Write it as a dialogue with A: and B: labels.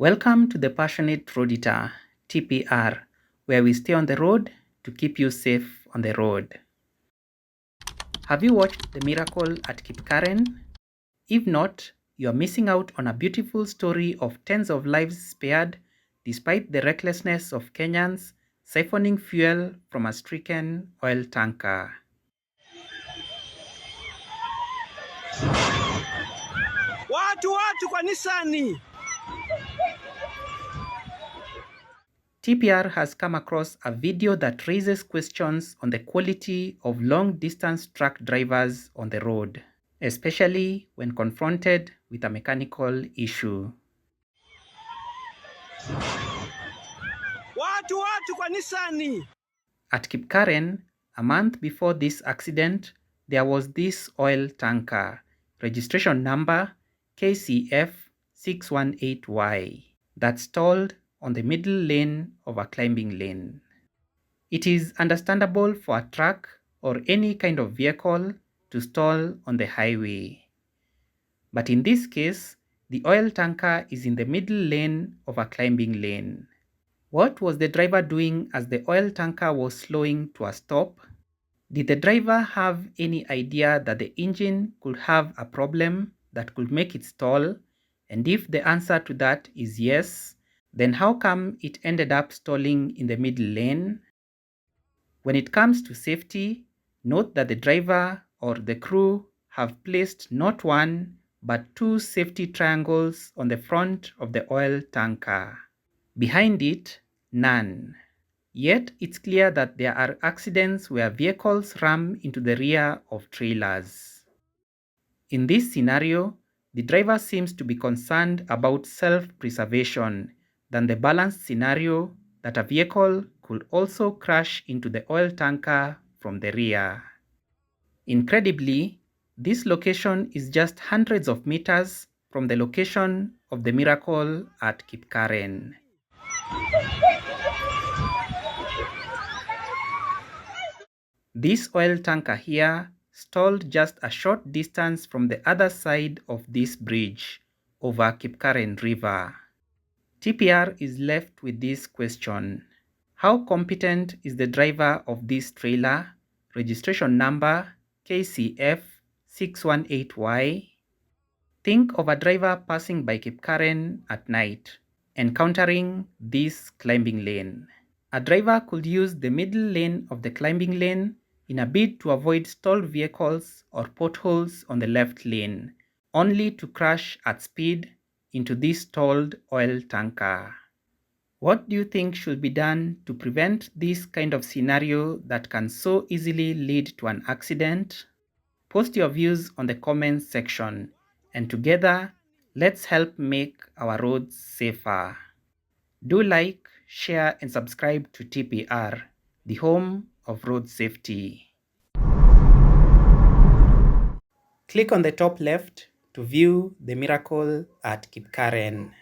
A: Welcome to the Passionate Roaditor, TPR, where we stay on the road to keep you safe on the road. Have you watched The Miracle at Kipkaren? If not, you are missing out on a beautiful story of tens of lives spared despite the recklessness of Kenyans siphoning fuel from a stricken oil tanker.
B: Watu kanisani.
A: TPR has come across a video that raises questions on the quality of long-distance truck drivers on the road, especially when confronted with a mechanical issue.
B: Watu kanisani.
A: At Kipkaren, a month before this accident, there was this oil tanker, registration number KCF618Y, that stalled on the middle lane of a climbing lane. It is understandable for a truck or any kind of vehicle to stall on the highway. But in this case, the oil tanker is in the middle lane of a climbing lane. What was the driver doing as the oil tanker was slowing to a stop? Did the driver have any idea that the engine could have a problem that could make it stall? And if the answer to that is yes, then how come it ended up stalling in the middle lane? When it comes to safety, note that the driver or the crew have placed not one, but two safety triangles on the front of the oil tanker. Behind it, none. Yet it's clear that there are accidents where vehicles ram into the rear of trailers. In this scenario, the driver seems to be concerned about self-preservation than the balanced scenario that a vehicle could also crash into the oil tanker from the rear. Incredibly, this location is just hundreds of meters from the location of the miracle at Kipkaren. This oil tanker here stalled just a short distance from the other side of this bridge over Kipkaren River. TPR is left with this question: how competent is the driver of this trailer, registration number KCF618Y? Think of a driver passing by Kipkaren at night, encountering this climbing lane. A driver could use the middle lane of the climbing lane in a bid to avoid stalled vehicles or potholes on the left lane, only to crash at speed into this stalled oil tanker. What do you think should be done to prevent this kind of scenario that can so easily lead to an accident? Post your views on the comments section, and together, let's help make our roads safer. Do like, share, and subscribe to TPR, the home of road safety. Click on the top left to view the miracle at Kipkaren.